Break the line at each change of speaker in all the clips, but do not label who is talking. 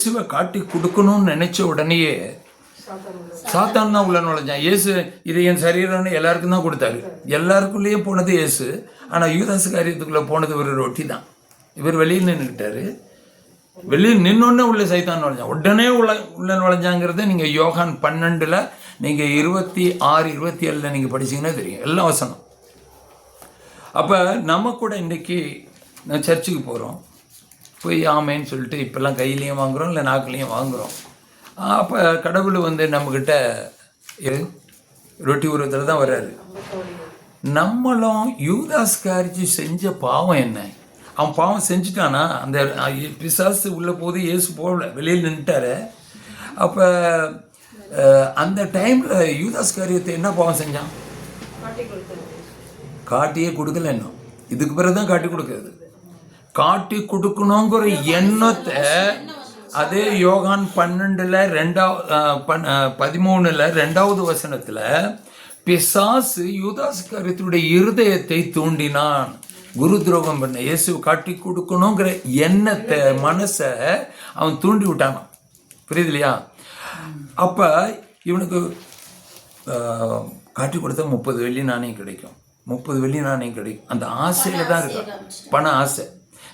இயேசுவை காட்டி கொடுக்கணும்னு நினைச்ச உடனேயே சாத்தான் தான் உள்ள நுழைஞ்சான். இயேசு இது என் சரீரம்னு எல்லாருக்கும் தான் கொடுத்தாரு. எல்லாருக்குள்ளேயும் போனது இயேசு. ஆனால் யூதாசு காரியத்துக்குள்ளே போனது ஒரு ரொட்டி தான். இவர் வெளியில் நின்றுக்கிட்டாரு. வெளியில் நின்னொன்னே உள்ள சைத்தான் நுழைஞ்சான். உடனே உள்ள நுழைஞ்சாங்கிறத நீங்கள் யோகான் 12 நீங்கள் 26, 27 நீங்கள் படிச்சீங்கன்னா தெரியும் எல்லாம் வசனம். அப்போ நம்ம கூட இன்றைக்கி நான் சர்ச்சுக்கு போகிறோம், போய் ஆமேன்னு சொல்லிட்டு இப்போல்லாம் கையிலையும் வாங்குகிறோம், இல்லை நாக்குலேயும் வாங்குகிறோம். அப்போ கடவுள் நம்மக்கிட்ட ரொட்டி உருவத்தில் தான் வர்றாரு. நம்மளும் யூதாஸ் காரிச்சு செஞ்ச பாவம் என்ன? அவன் பாவம் செஞ்சுட்டானா? அந்த பிசாசு உள்ள போது இயேசு போகல, வெளியில் நின்றுட்டாரு. அப்போ அந்த டைமில் யூதாஸ் காரியத்தை என்ன பாவம் செஞ்சான்? காட்டியே கொடுக்கல. இன்னும் இதுக்கு பிறகு தான் காட்டி கொடுக்கறது. காட்டி கொடுக்கணுங்கிற எண்ணத்தை அதே யோகான் 12 13 வசனத்தில் பிசாசு யூதாஸ் காரியத்துடைய இருதயத்தை தூண்டினான். குரு துரோகம் பண்ண இயேசு காட்டி கொடுக்கணுங்கிற எண்ணத்தை மனசை அவன் தூண்டி விட்டானான். புரியுது இல்லையா? அப்போ இவனுக்கு காட்டி கொடுத்தா 30 வெள்ளி நாணயம் கிடைக்கும், 30 வெள்ளி நாணயம் கிடைக்கும். அந்த ஆசையில் தான் இருக்கும், பண ஆசை.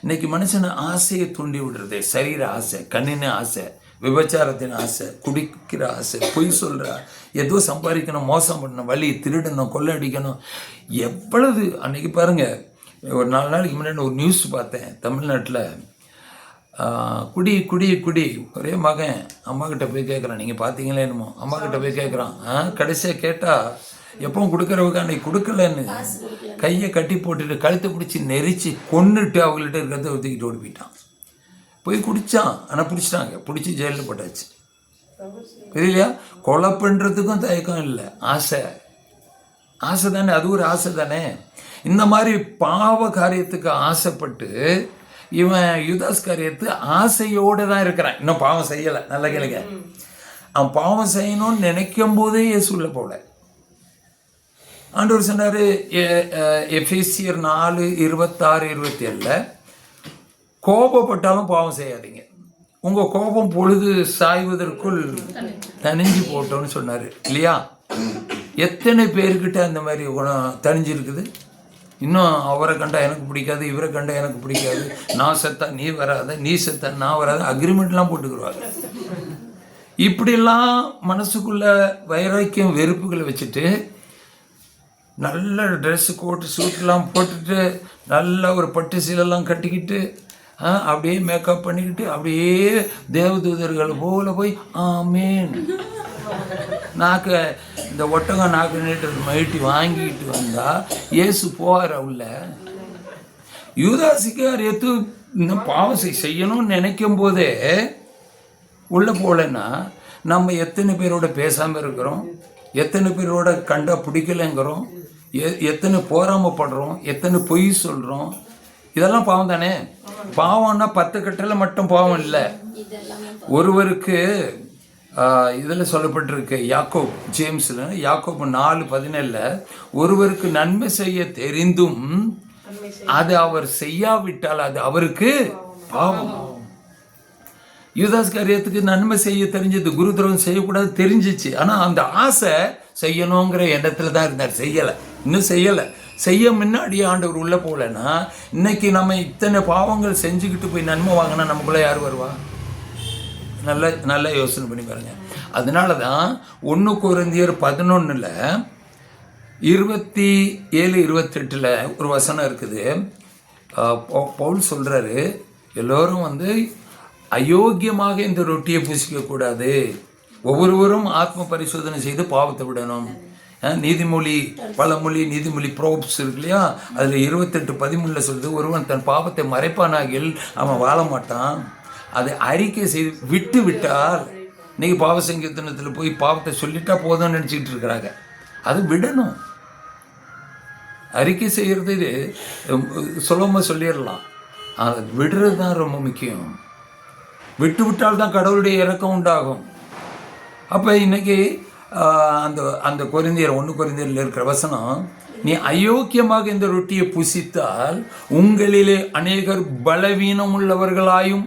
இன்னைக்கு மனுஷனை ஆசையை தூண்டி விடுறது. சரீர ஆசை, கண்ணின ஆசை, விபச்சாரத்தின் ஆசை, குடிக்கிற ஆசை, பொய் சொல்கிற, ஏதோ சம்பாதிக்கணும், மோசம் பண்ணணும், வழி, திருடணும், கொள்ளடிக்கணும். எவ்வளவு அன்றைக்கி பாருங்கள், ஒரு 4 நாளைக்கு முன்னாடி ஒரு நியூஸ் பார்த்தேன். தமிழ்நாட்டில் குடி குடி குடி ஒரே மகன் அம்மாக்கிட்ட போய் கேட்குறான். நீங்கள் பார்த்தீங்களே என்னமோ, அம்மாக்கிட்ட போய் கேட்குறான். கடைசியாக கேட்டால் எப்பவும் கொடுக்குறவங்க அன்றைக்கி கொடுக்கலன்னு கையை கட்டி போட்டுட்டு கழுத்தை பிடிச்சி நெரிச்சு கொன்னுட்டு அவங்கள்ட்ட இருக்கிறத ஒதுக்கிட்டு ஓடி போயிட்டான். போய் குடித்தான், ஆனால் பிடிச்சிட்டாங்க, பிடிச்சி ஜெயிலில் போட்டாச்சு. புரியலையா? கொலை பண்ணுறதுக்கும் தயக்கம் இல்லை, ஆசை. ஆசை தானே, அது ஒரு ஆசை தானே. இந்த மாதிரி பாவ காரியத்துக்கு ஆசைப்பட்டு இவன் யூதாஸ் காரியத்து ஆசையோடு தான் இருக்கிறான். இன்னும் பாவம் செய்யலை. நல்ல கேளுங்க, அவன் பாவம் செய்யணும்னு நினைக்கும் போதே இயேசு உள்ள போல. ஆண்டவர் சொன்னார் எபேசியர் 4:26, 27 கோபப்பட்டாலும் பாவம் செய்யாதீங்க, உங்கள் கோபம் பொழுது சாய்வதற்குள் தனிஞ்சு போட்டோன்னு சொன்னார் இல்லையா? எத்தனை பேர்கிட்ட அந்த மாதிரி குணம் தனிஞ்சிருக்குது? இன்னும் அவரை கண்டா எனக்கு பிடிக்காது, இவரை கண்டா எனக்கு பிடிக்காது, நான் செத்தா நீ வராத, நீ செத்தா நான் வராத, அக்ரிமெண்ட்லாம் போட்டுக்கிடுவாங்க. இப்படிலாம் மனசுக்குள்ள வைராக்கியம் வெறுப்புகளை வச்சுட்டு நல்ல ட்ரெஸ்ஸு கோட்டு சூட்டெலாம் போட்டுட்டு நல்ல ஒரு பட்டு சீலெல்லாம் கட்டிக்கிட்டு அப்படியே மேக்கப் பண்ணிக்கிட்டு அப்படியே தேவதூதர்கள் போல போய் ஆமேன் நாக்கு இந்த ஒட்டகம் நாக்கு நீட்டு மயிட்டி வாங்கிட்டு வந்தால் இயேசு போகிற உள்ள. யூதாசிக்கார் எத்து இன்னும் பாவம் செய்யணும்னு நினைக்கும் போதே உள்ளே போகலன்னா நம்ம எத்தனை பேரோட பேசாமல் இருக்கிறோம், எத்தனை பேரோட கண்டா பிடிக்கலைங்கிறோம், எத்தனை போராமப்படுறோம், எத்தனை பொய் சொல்கிறோம். இதெல்லாம் பாவம் தானே. பாவம்னா 10 கட்டளை மட்டும் பாவம் இல்லை. ஒருவருக்கு இதில் சொல்லப்பட்டிருக்கு, யாக்கோப் ஜேம்ஸில் யாக்கோப் 4:17 ஒருவருக்கு நன்மை செய்ய தெரிந்தும் அது அவர் செய்யாவிட்டால் அது அவருக்கு பாவம். யூதாஸ் காரியத்துக்கு நன்மை செய்ய தெரிஞ்சது, குரு துரோகம் செய்யக்கூடாது தெரிஞ்சிச்சு. ஆனால் அந்த ஆசை செய்யணுங்கிற எண்ணத்தில் தான் இருந்தார், செய்யலை, இன்னும் செய்யலை. செய்ய முன்னாடி ஆண்டவர் உள்ளே போகலன்னா இன்னைக்கு நம்ம இத்தனை பாவங்கள் செஞ்சுக்கிட்டு போய் நன்மை வாங்கினா நமக்குள்ளே யார் வருவா? நல்ல யோசனை பண்ணி பாருங்க. அதனால தான் 1 கொரிந்தியர் 11 27, 28 ஒரு வசனம் இருக்குது. பவுல் சொல்கிறாரு, எல்லோரும் அயோக்கியமாக இந்த ரொட்டியை புசிக்கக்கூடாது, ஒவ்வொருவரும் ஆத்ம பரிசோதனை செய்து பாவத்தை விடணும். நீதிமொழி பழமொழி நீதிமொழி ப்ரோப்ஸ் இருக்கு இல்லையா, அதில் 28:13 சொல்லுது, ஒருவன் தன் பாவத்தை மறைப்பானாகில் அவன் வாழ மாட்டான், அதை அறிக்கை செய்து விட்டு விட்டால். இன்னைக்கு பாவ சங்கீர்த்தனத்தில் போய் பாவத்தை சொல்லிட்டா போதும்னு நினச்சிக்கிட்டு இருக்கிறாங்க. அது விடணும். அறிக்கை செய்கிறது சுலபமாக சொல்லிடலாம், அதை விடுறது தான் ரொம்ப முக்கியம். விட்டு விட்டால் தான் கடவுளுடைய இரக்கம் உண்டாகும். அப்போ இன்னைக்கு அந்த கொரிந்தியர் 1 கொரிந்தியரில் இருக்கிற வசனம், நீ அயோக்கியமாக இந்த ரொட்டியை புசித்தால் உங்களிலே அநேகர் பலவீனம் உள்ளவர்களாயும்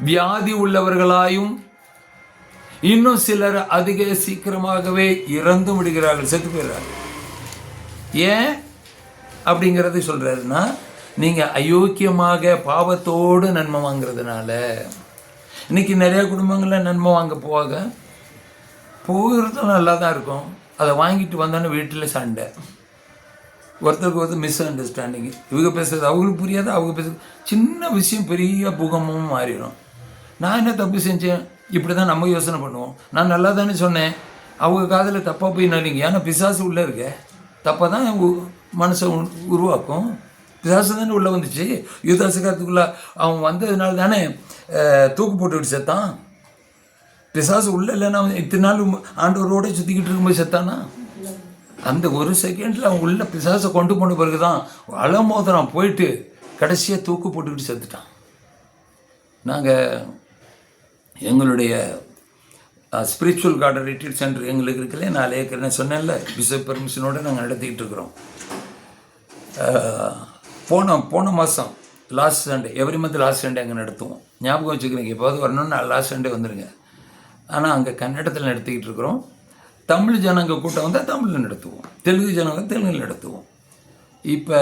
வியாதி உள்ளவர்களாயும், இன்னும் சிலர் அதிக சீக்கிரமாகவே இறந்து விடுகிறார்கள், செத்து போயிடுறாங்க. ஏன் அப்படிங்கிறது சொல்றாருன்னா, நீங்க அயோக்கியமாக பாவத்தோடு நன்மை வாங்குறதுனால. இன்னைக்கு நிறைய குடும்பங்களில் நன்மை வாங்க போகிறதும் நல்லா தான் இருக்கும். அதை வாங்கிட்டு வந்தோன்னே வீட்டில் சண்டை, ஒருத்தருக்கு ஒருத்தர் மிஸ் அண்டர்ஸ்டாண்டிங். இவங்க பேசுறது அவங்களுக்கு புரியாது, அவங்க பேசுறது சின்ன விஷயம் பெரிய பூகம்பமும் மாறிடும். நான் என்ன தப்பு செஞ்சேன், இப்படி தான் நம்ம யோசனை பண்ணுவோம். நான் நல்லா தானே சொன்னேன், அவங்க காதில் தப்பாக போய் நடிங்க. ஏன்னா பிசாசு உள்ளே இருக்க தப்பாக தான் மனசை உருவாக்கும். பிசாசு தானே உள்ளே வந்துச்சு. யூதாசுக்காரத்துக்குள்ளே அவன் வந்ததுனால தானே தூக்கு போட்டுக்கிட்டு செத்தான். பிசாசு உள்ள இல்லைன்னா அவன் இத்தனை நாள் ஆண்டவரோட சுற்றிக்கிட்டு இருக்கும்போது செத்தானா? அந்த ஒரு செகண்டில் அவன் உள்ள பிசாசை கொண்டு போன பிறகு தான் அலமோதனம் போயிட்டு கடைசியாக தூக்கு போட்டுக்கிட்டு செத்துட்டான். நாங்கள் எங்களுடைய ஸ்பிரிச்சுவல் கார்டன் ரிட்ரீட் சென்டர் எங்களுக்கு இருக்குல்ல, நான் ஏற்கனவே சொன்னேன்ல, பிஷப் பெர்மிஷனோடு நாங்கள் நடத்திக்கிட்டு இருக்கிறோம். போன மாதம் last Sunday, every month last Sunday அங்கே நடத்துவோம். ஞாபகம் வச்சுக்கிறீங்க, எப்போது வரணும்னு லாஸ்ட் சண்டே வந்துடுங்க. ஆனால் அங்கே கன்னடத்தில் நடத்திக்கிட்டு இருக்கிறோம். தமிழ் ஜனங்க கூட்டம் வந்தால் தமிழில் நடத்துவோம், தெலுங்கு ஜனங்க தெலுங்கில் நடத்துவோம். இப்போ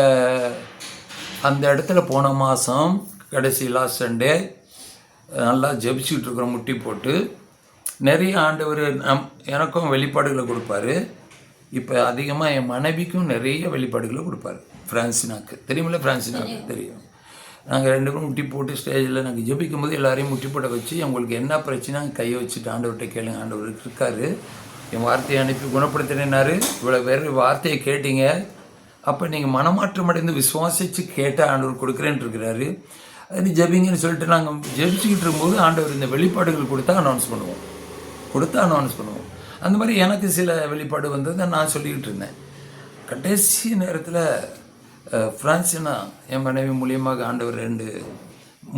அந்த இடத்துல போன மாதம் கடைசி லாஸ்ட் சண்டே நல்லா ஜெபிச்சுக்கிட்டு இருக்கிறோம், முட்டி போட்டு. நிறைய ஆண்டவர் எனக்கும் வெளிப்பாடுகளை கொடுப்பாரு. இப்போ அதிகமாக என் மனைவிக்கும் நிறைய வெளிப்பாடுகளை கொடுப்பாரு. ஃப்ரான்சினாக்கு தெரியுமில்ல, ஃப்ரான்சினாக்கு தெரியும். நாங்கள் ரெண்டு பேரும் முட்டி போட்டு ஸ்டேஜில் நாங்கள் ஜெபிக்கும் போது எல்லாரையும் முட்டி போட வச்சு, உங்களுக்கு என்ன பிரச்சனை கையை வச்சுட்டு ஆண்டவர்கிட்ட கேளுங்க, ஆண்டவர் இருக்காரு, என் வார்த்தையை அனுப்பி குணப்படுத்தினாரு, இவ்வளோ வேறு வார்த்தையை கேட்டீங்க, அப்போ நீங்கள் மனமாற்றம் அடைந்து விசுவாசித்து கேட்ட ஆண்டவர் கொடுக்குறேன்னு இருக்கிறாரு, அது ஜெபிங்கன்னு சொல்லிட்டு நாங்கள் ஜெபிச்சுக்கிட்டு இருக்கும்போது ஆண்டவர் இந்த வெளிப்பாடுகள் கொடுத்தா அனௌன்ஸ் பண்ணுவோம். அந்த மாதிரி எனக்கு சில வெளிப்பாடு வந்ததை நான் சொல்லிக்கிட்டு இருந்தேன். கடைசி நேரத்தில் ஃப்ரான்சினா என் மனைவி மூலியமாக ஆண்டவர்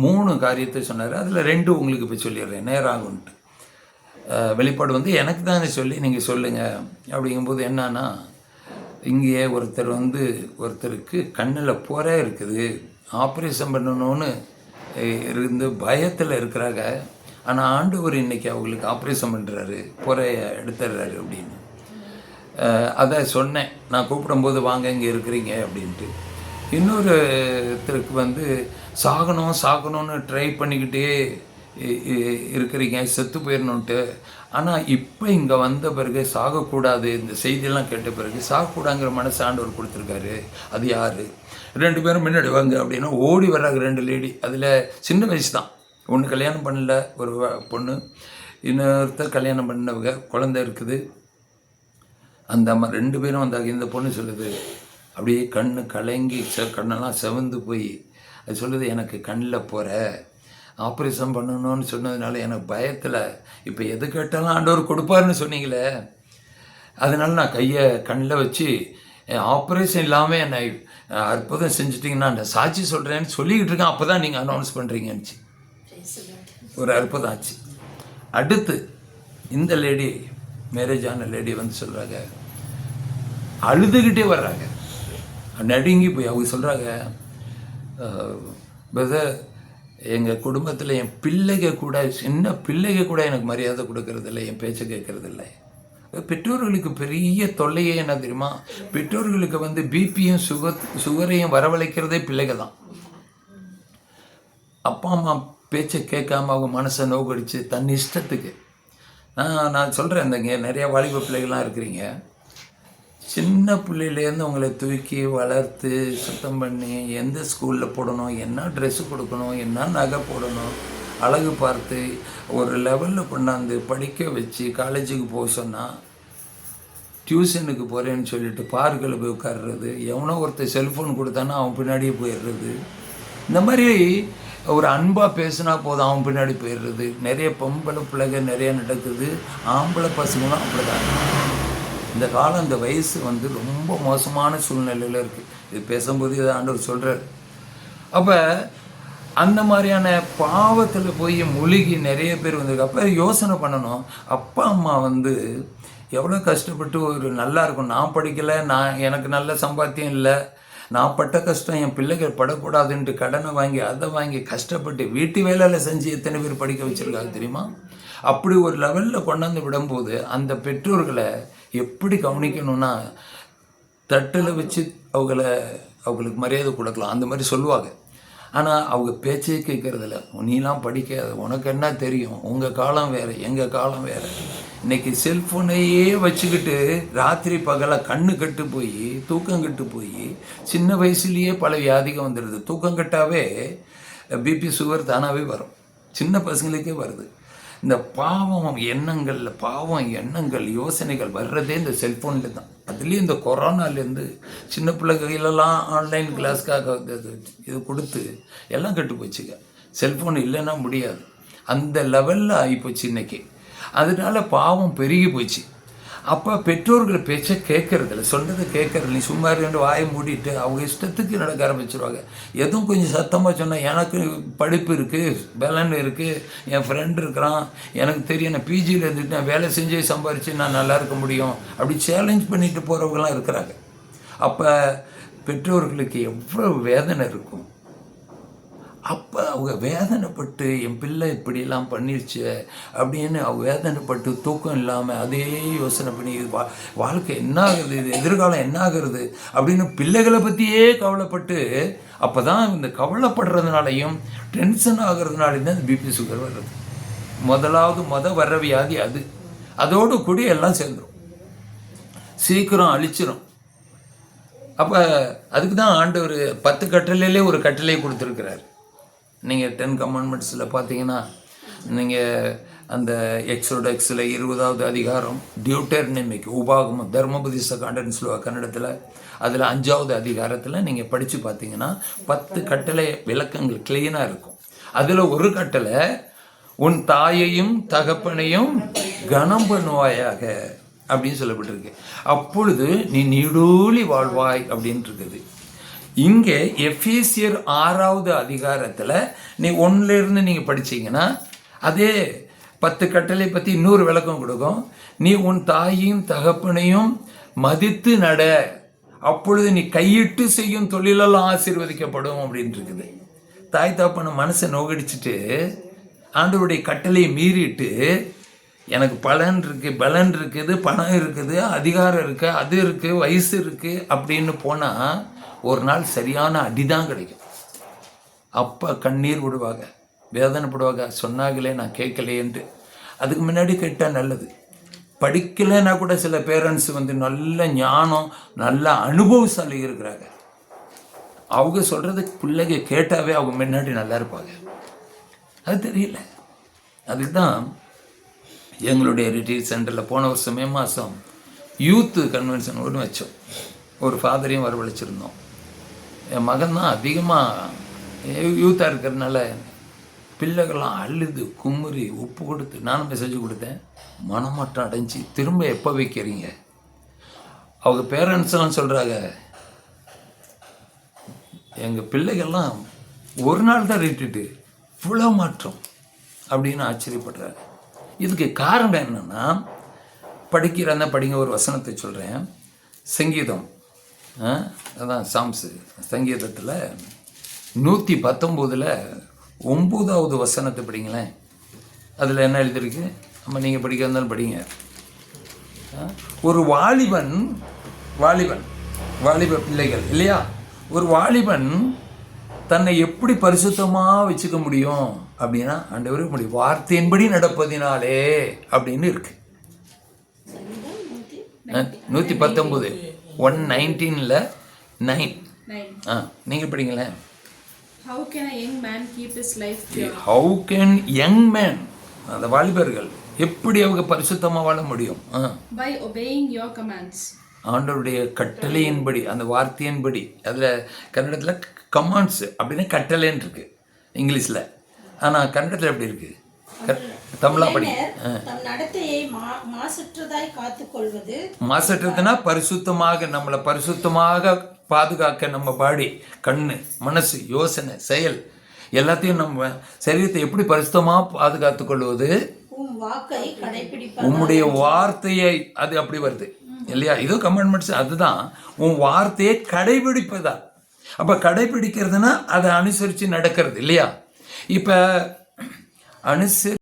3 காரியத்தை சொன்னார். அதில் 2 உங்களுக்கு இப்போ சொல்லிடுறேன், நேராகுன்ட்டு. வெளிப்பாடு வந்து எனக்கு தானே சொல்லி நீங்கள் சொல்லுங்கள். அப்படிங்கும்போது என்னன்னா, இங்கே ஒருத்தருக்கு கண்ணில் புரை இருக்குது, ஆப்ரேஷன் பண்ணணும்னு இருந்து பயத்தில் இருக்கிறாங்க. ஆனால் ஆண்டவர் இன்னைக்கு அவங்களுக்கு ஆப்ரேஷன் பண்ணுறாரு, புறையை எடுத்துடுறாரு அப்படின்னு. அதை சொன்னேன், நான் கூப்பிடும்போது வாங்க இங்கே இருக்கிறீங்க அப்படின்ட்டு. இன்னொருத்தருக்கு சாகணும்னு ட்ரை பண்ணிக்கிட்டே இருக்கிறீங்க, செத்து போயிடணுன்ட்டு. ஆனால் இப்போ இங்கே வந்த பிறகு சாகக்கூடாது, இந்த செய்தியெல்லாம் கேட்ட பிறகு சாகக்கூடாங்கிற மனசு ஆண்டவர் கொடுத்துருக்காரு. அது யார்? 2 பேரும் முன்னாடி வாங்க அப்படின்னா ஓடி வர்றாங்க 2 லேடி. அதில் சின்ன வயசு தான், ஒன்று கல்யாணம் பண்ணல ஒரு பொண்ணு, இன்னொருத்தர் கல்யாணம் பண்ணவங்க, குழந்தை இருக்குது. அந்த 2 பேரும் வந்தாங்க. இந்த பொண்ணு சொல்லுது, அப்படியே கண்ணு கலங்கி கண்ணெல்லாம் செவந்து போய் அது சொல்லுது, எனக்கு கண்ணில் போகிற ஆப்ரேஷன் பண்ணணும்னு சொன்னதுனால எனக்கு பயத்தில், இப்போ எது கேட்டாலும் ஆண்டவர் கொடுப்பாருன்னு சொன்னீங்களே, அதனால நான் கையை கண்ணில் வச்சு ஆப்ரேஷன் இல்லாமல் என்னை அற்புதம் செஞ்சுட்டிங்கன்னா நான் சாட்சி சொல்கிறேன்னு சொல்லிக்கிட்டு இருக்கேன். அப்போ தான் நீங்கள் அனௌன்ஸ் பண்ணுறீங்கன்னு ஒரு அற்புதம் ஆச்சு. அடுத்து இந்த லேடி, மேரேஜ் ஆன லேடி சொல்கிறாங்க, அழுதுகிட்டே வர்றாங்க, நடுங்கி போய். அவங்க சொல்கிறாங்க, பிரதர், எங்கள் குடும்பத்தில் என் சின்ன பிள்ளைங்க கூட எனக்கு மரியாதை கொடுக்கறதில்லை, என் பேச்சை கேட்கறதில்லை. பெற்றோர்களுக்கு பெரிய தொல்லையே என்ன தெரியுமா? பெற்றோர்களுக்கு பிபியும் சுகரையும் வரவழைக்கிறதே பிள்ளைகள் தான். அப்பா அம்மா பேச்சை கேட்காம அவங்க மனசை நோக்கடிச்சு தன் இஷ்டத்துக்கு. நான் சொல்கிறேன், இந்தங்க நிறையா வாலிப பிள்ளைகள்லாம் இருக்கிறீங்க, சின்ன பிள்ளையிலேருந்து உங்களை தூக்கி வளர்த்து சுத்தம் பண்ணி எந்த ஸ்கூலில் போடணும், என்ன ட்ரெஸ்ஸு கொடுக்கணும், என்ன நகை போடணும், அழகு பார்த்து ஒரு லெவலில் கொண்டாந்து படிக்க வச்சு காலேஜுக்கு போக சொன்னால், டியூஷனுக்கு போகிறேன்னு சொல்லிட்டு பார்க்கில் போய் உட்கார்றது, எவனோ ஒருத்தர் செல்ஃபோன் கொடுத்தானா அவன் பின்னாடியே போயிடுறது. இந்த மாதிரி ஒரு அன்பாக பேசினா போதும் அவன் பின்னாடி போயிடுறது. நிறைய பொம்பளை பிள்ளைங்க நிறைய நடக்குது, ஆம்பளை பசங்களும் அப்படிதான். இந்த காலம், இந்த வயசு ரொம்ப மோசமான சூழ்நிலையில் இருக்குது. இது பேசும்போது இதை ஆண்டவர் சொல்கிறார். அப்போ அந்த மாதிரியான பாவத்தில் போய் மூழ்கி நிறைய பேர் வந்திருக்கு. அப்போ யோசனை பண்ணணும், அப்பா அம்மா எவ்வளோ கஷ்டப்பட்டு ஒரு நல்லா இருக்கும், நான் படிக்கலை, எனக்கு நல்ல சம்பாத்தியம் இல்லை, நான் பட்ட கஷ்டம் என் பிள்ளைகள் படக்கூடாதுன்ட்டு கடனை வாங்கி அதை வாங்கி கஷ்டப்பட்டு வீட்டு வேலையில் செஞ்சு எத்தனை பேர் படிக்க வச்சுருக்காங்க தெரியுமா? அப்படி ஒரு லெவலில் கொண்டாந்து விடும்போது அந்த பெற்றோர்களை எப்படி கவனிக்கணும்னா, தட்டில் வச்சு அவங்களுக்கு மரியாதை கொடுக்கலாம், அந்த மாதிரி சொல்லுவாங்க. ஆனால் அவங்க பேச்சே கேட்குறதில்ல. நீலாம் படிக்காத, உனக்கு என்ன தெரியும், உங்கள் காலம் வேறு எங்கள் காலம் வேறு. இன்றைக்கி செல்ஃபோனையே வச்சுக்கிட்டு ராத்திரி பகலாக கண்ணு கட்டு போய் தூக்கம் கட்டு போய் சின்ன வயசுலேயே பல வியாதிகள் வந்துடுது. தூக்கம் கட்டாவே பிபி சுகர் தானாகவே வரும், சின்ன பசங்களுக்கே வருது. இந்த பாவம் எண்ணங்கள் யோசனைகள் வர்றதே இந்த செல்ஃபோனில் தான். அதுலேயும் இந்த கொரோனாலேருந்து சின்ன பிள்ளைகளெல்லாம் ஆன்லைன் கிளாஸ்க்காக இது கொடுத்து எல்லாம் கெட்டு போச்சுங்க. செல்ஃபோன் இல்லைன்னா முடியாது, அந்த லெவலில் ஆகிப்போச்சு இன்றைக்கி. அதனால பாவம் பெருகி போச்சு. அப்போ பெற்றோர்கள் பேச்சை கேட்கறதில்ல, சொன்னதை கேட்கறதில்ல. நீ சும்மா ரெண்டு வாயை மூடிட்டு அவங்க இஷ்டத்துக்கு நடக்க ஆரம்பிச்சிருவாங்க. எதுவும் கொஞ்சம் சத்தமாக சொன்னால் எனக்கு படிப்பு இருக்குது, பலன் இருக்குது, என் ஃப்ரெண்டு இருக்கிறான், எனக்கு தெரியும், நான் பிஜியில் இருந்துட்டு நான் வேலை செஞ்சே சம்பாரித்து நான் நல்லா இருக்க முடியும், அப்படி சேலஞ்ச் பண்ணிட்டு போகிறவங்களாம் இருக்கிறாங்க. அப்போ பெற்றோர்களுக்கு எவ்வளோ வேதனை இருக்கும். அப்போ அவங்க வேதனைப்பட்டு என் பிள்ளை இப்படியெல்லாம் பண்ணிருச்சு அப்படின்னு அவங்க வேதனைப்பட்டு தூக்கம் இல்லாமல் அதே யோசனை பண்ணி வாழ்க்கை என்ன ஆகுறது, இது எதிர்காலம் என்ன ஆகுறது அப்படின்னு பிள்ளைகளை பற்றியே கவலைப்பட்டு, அப்போ தான் இந்த கவலைப்படுறதுனாலையும் டென்ஷன் ஆகுறதுனாலையும் தான் இந்த பிபி சுகர் வர்றது. முதலாவது வர்ற வியாதி அது. அதோடு கூடி எல்லாம் சேர்ந்துடும், சீக்கிரம் அழிச்சிடும். அப்போ அதுக்கு தான் ஆண்டவர் 10 கட்டளையிலே ஒரு கட்டளையை கொடுத்துருக்கிறார். நீங்கள் 10 கமாண்ட்மெண்ட்ஸில் பார்த்தீங்கன்னா, நீங்கள் அந்த எக்ஸோடெக்ஸில் 20வது அதிகாரம், டியூட்டர்னமிக் உபாகமம், தர்மபுதிச காண்டன்னு சொல்லுவாங்க கன்னடத்தில், அதில் 5வது அதிகாரத்தில் நீங்கள் படித்து பார்த்தீங்கன்னா 10 கட்டளை விளக்கங்கள் கிளீனாக இருக்கும். அதில் ஒரு கட்டளை, உன் தாயையும் தகப்பனையும் கனம் பண்ணுவாயாக அப்படின்னு சொல்லப்பட்டிருக்கு. அப்பொழுது நீ நீடூழி வாழ்வாய் அப்படின்ட்டு இருக்குது. இங்கே எஃபேசியர் 6வது அதிகாரத்தில் நீ 1லேருந்து நீங்கள் படிச்சீங்கன்னா அதே 10 கட்டளை பற்றி இன்னொரு விளக்கம் கொடுக்கும். நீ உன் தாயையும் தகப்பனையும் மதித்து நட, அப்பொழுது நீ கையிட்டு செய்யும் தொழிலெல்லாம் ஆசீர்வதிக்கப்படும் அப்படின்னு இருக்குது. தாய் தகப்பனை மனசை நோகடிச்சுட்டு ஆண்டவருடைய கட்டளையை மீறிட்டு எனக்கு பலன் இருக்குது, பணம் இருக்குது, அதிகாரம் இருக்குது, அது இருக்குது, வயசு இருக்குது அப்படின்னு போனால் ஒரு நாள் சரியான அடிதான் கிடைக்கும். அப்போ கண்ணீர் விடுவாங்க, வேதனைப்படுவாங்க, சொன்னாங்களே நான் கேட்கலையேன்ட்டு. அதுக்கு முன்னாடி கேட்டால் நல்லது. படிக்கலைன்னா கூட சில பேரண்ட்ஸ் நல்ல ஞானம், நல்ல அனுபவசாலி இருக்கிறாங்க. அவங்க சொல்கிறது பிள்ளைங்க கேட்டாவே அவங்க முன்னாடி நல்லா இருப்பாங்க. அது தெரியல. அதுக்கு தான் எங்களுடைய ரிட்ரீட் சென்டரில் போன வருஷம் மே மாதம் யூத்து கன்வென்ஷன் ஒன்று வச்சோம். ஒரு ஃபாதரையும் வரவழைச்சிருந்தோம். என் மகன் தான் அதிகமாக யூத்தாக இருக்கிறதுனால பிள்ளைகள்லாம் அழுது குமுறி உப்பு கொடுத்து நானும் மெசேஜ் கொடுத்தேன். மனமாட்டம் அடைஞ்சி திரும்ப எப்போ வைக்கிறீங்க? அவங்க பேரண்ட்ஸ்லாம் சொல்கிறாங்க, எங்கள் பிள்ளைகள்லாம் ஒரு நாள் தான் ரிட்ரீட்டு, இவ்வளோ மாற்றம் அப்படின்னு ஆச்சரியப்படுறாரு. இதுக்கு காரணம் என்னென்னா, படிங்க, ஒரு வசனத்தை சொல்கிறேன். சங்கீதம், அதான் சாம்ஸு, சங்கீதத்தில் 119 9வது வசனத்தை படிங்களேன். அதில் என்ன எழுதியிருக்கு? நம்ம நீங்கள் படிக்க இருந்தாலும் படிங்க. ஒரு வாலிப பிள்ளைகள் இல்லையா, ஒரு வாலிபன் தன்னை எப்படி பரிசுத்தமாக வச்சுக்க முடியும் அப்படின்னா, ஆண்டவருக்கு முடியும் வார்த்தையின்படி நடப்பதினாலே அப்படின்னு இருக்கு. 119 119ல் 9. நீங்கள் படிங்களேன்.
How can a young man keep his life pure?
How can young man, அந்த வாலிபர்கள் எப்படி அவங்க பரிசுத்தமாக வாழ முடியும்?
By obeying your commands.
ஆண்டவருடைய கட்டளையின்படி, அந்த வார்த்தையின்படி. அதில் கன்னடத்தில் கமாண்ட்ஸ் அப்படின்னு கட்டளைன்னு இருக்கு இங்கிலீஷில். ஆனால் கன்னடத்தில் எப்படி இருக்கு? தமிழா படி. மாசற்றதுன்னா பரிசுத்தமாக, நம்மளை பரிசுத்தமாக பாதுகாக்க, நம்ம பாடி, கண்ணு, மனசு, யோசனை, செயல் எல்லாத்தையும் நம்ம சரீரத்தை எப்படி பரிசுத்தமாக பாதுகாத்து கொள்வது? உம்முடைய வார்த்தையை, அது அப்படி வருது இல்லையா? இதோ கமெண்ட்மெண்ட்ஸ் அதுதான், உன் வார்த்தையை கடைபிடிப்பதா. அப்ப கடைபிடிக்கிறதுனா அதை அனுசரித்து நடக்கிறது இல்லையா? இப்ப அனுசரி